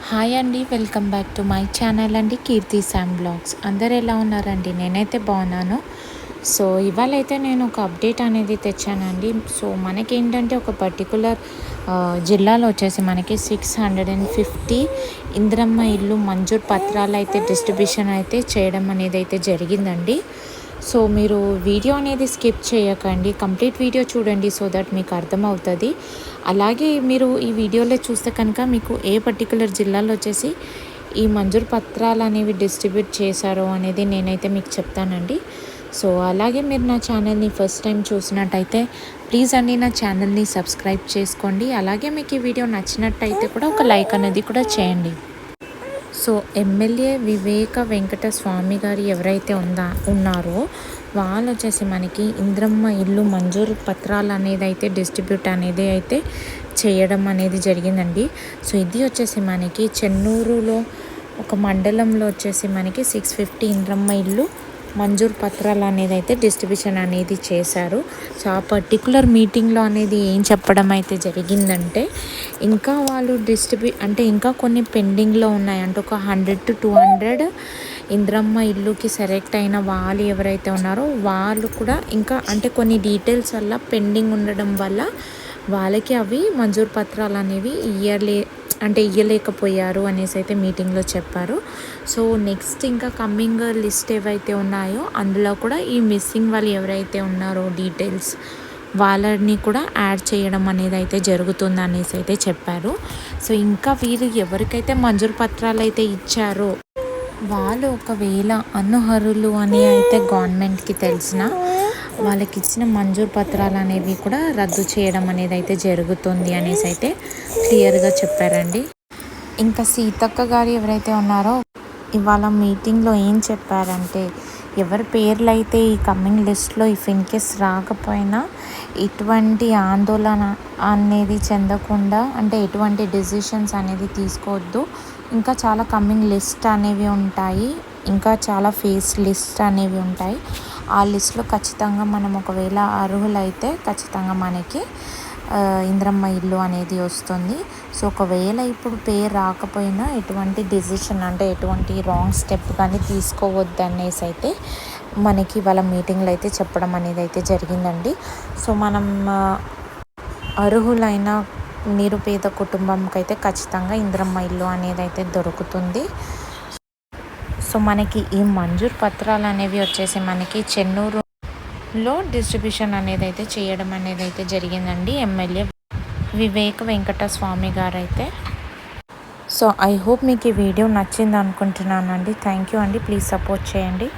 Hi అండి, welcome back to my channel అండి, కీర్తి Sam blogs. అందరు ఎలా ఉన్నారండి? నేనైతే బాగున్నాను. సో ఇవాళ అయితే నేను ఒక అప్డేట్ అనేది తెచ్చానండి. సో మనకేంటంటే ఒక పర్టికులర్ జిల్లాలో వచ్చేసి మనకి 650 ఇందిరమ్మ ఇల్లు మంజూర్ పత్రాలు అయితే డిస్ట్రిబ్యూషన్ అయితే చేయడం అనేది అయితే జరిగిందండి. సో మీరు వీడియో అనేది స్కిప్ చేయకండి, కంప్లీట్ వీడియో చూడండి, సో దట్ మీకు అర్థమవుతుంది. అలాగే మీరు ఈ వీడియోలో చూస్తే కనుక మీకు ఏ పర్టికులర్ జిల్లాలో వచ్చేసి ఈ మంజూరు పత్రాలు అనేవి డిస్ట్రిబ్యూట్ చేశారో అనేది నేనైతే మీకు చెప్తానండి. సో అలాగే మీరు నా ఛానల్ని ఫస్ట్ టైం చూసినట్టయితే ప్లీజ్ అండి నా ఛానల్ని సబ్స్క్రైబ్ చేసుకోండి. అలాగే మీకు ఈ వీడియో నచ్చినట్టయితే కూడా ఒక లైక్ అనేది కూడా చేయండి. సో ఎమ్మెల్యే వివేక వెంకట స్వామి గారు ఎవరైతే ఉన్నారో వాళ్ళు వచ్చేసి మనకి ఇంద్రమ్మ ఇల్లు మంజూరు పత్రాలు అనేది అయితే డిస్ట్రిబ్యూట్ అనేది అయితే చేయడం అనేది జరిగిందండి. సో ఇది వచ్చేసి మనకి చెన్నూరులో ఒక మండలంలో వచ్చేసి మనకి 650 ఇంద్రమ్మ ఇల్లు మంజూరు పత్రాలు అనేది అయితే డిస్ట్రిబ్యూషన్ అనేది చేశారు. సో ఆ పర్టికులర్ మీటింగ్లో అనేది ఏం చెప్పడం అయితే జరిగిందంటే ఇంకా వాళ్ళు అంటే ఇంకా కొన్ని పెండింగ్లో ఉన్నాయి, అంటే ఒక 100 to 200 ఇంద్రమ్మ ఇల్లుకి సెలెక్ట్ అయిన వాళ్ళు ఎవరైతే ఉన్నారో వాళ్ళు కూడా ఇంకా అంటే కొన్ని డీటెయిల్స్ వల్ల పెండింగ్ ఉండడం వల్ల వాళ్ళకి అవి మంజూరు పత్రాలు అనేవి ఇయ్యలేకపోయారు అనేసి అయితే మీటింగ్లో చెప్పారు. సో నెక్స్ట్ ఇంకా కమ్మింగ్ లిస్ట్ ఏవైతే ఉన్నాయో అందులో కూడా ఈ మిస్సింగ్ వాళ్ళు ఎవరైతే ఉన్నారో డీటెయిల్స్ వాళ్ళని కూడా యాడ్ చేయడం అనేది అయితే జరుగుతుంది అనేసి అయితే చెప్పారు. సో ఇంకా వీరు ఎవరికైతే మంజూరు పత్రాలు అయితే ఇచ్చారో వాళ్ళు ఒకవేళ అనర్హులు అని అయితే గవర్నమెంట్కి తెలిసిన వాళ్ళకి ఇచ్చిన మంజూరు పత్రాలు అనేవి కూడా రద్దు చేయడం అనేది అయితే జరుగుతుంది అనేసి అయితే క్లియర్గా చెప్పారండి. ఇంకా సీతక్క గారు ఎవరైతే ఉన్నారో ఇవాళ మీటింగ్లో ఏం చెప్పారంటే ఎవరి పేర్లు అయితే ఈ కమ్మింగ్ లిస్ట్లో ఇఫ్ ఇన్ కేస్ రాకపోయినా ఎటువంటి ఆందోళన అనేది చెందకుండా, అంటే ఎటువంటి డెసిషన్స్ అనేది తీసుకోవద్దు. ఇంకా చాలా కమ్మింగ్ లిస్ట్ అనేవి ఉంటాయి, ఇంకా చాలా ఫేస్ లిస్ట్ అనేవి ఉంటాయి. ఆ లిస్ట్లో ఖచ్చితంగా మనం ఒకవేళ అర్హులైతే ఖచ్చితంగా మనకి ఇంద్రమ్మ ఇల్లు అనేది వస్తుంది. సో ఒకవేళ ఇప్పుడు పేరు రాకపోయినా ఎటువంటి డెసిషన్ అంటే ఎటువంటి రాంగ్ స్టెప్ కానీ తీసుకోవద్దు అనేసి అయితే మనకి వాళ్ళ మీటింగ్లో అయితే చెప్పడం అనేది అయితే జరిగిందండి. సో మనం అర్హులైన నిరుపేద కుటుంబంకి అయితే ఖచ్చితంగా ఇంద్రమ్మ ఇల్లు అనేది అయితే దొరుకుతుంది. సో మనకి ఈ మంజూరు పత్రాలు అనేవి వచ్చేసి మనకి చెన్నూరులో డిస్ట్రిబ్యూషన్ అనేది అయితే చేయడం అనేది అయితే జరిగిందండి ఎమ్మెల్యే వివేక వెంకట స్వామి గారు అయితే. సో ఐ హోప్ మీకు ఈ వీడియో నచ్చింది అనుకుంటున్నానండి. థ్యాంక్ యూ అండి, ప్లీజ్ సపోర్ట్ చేయండి.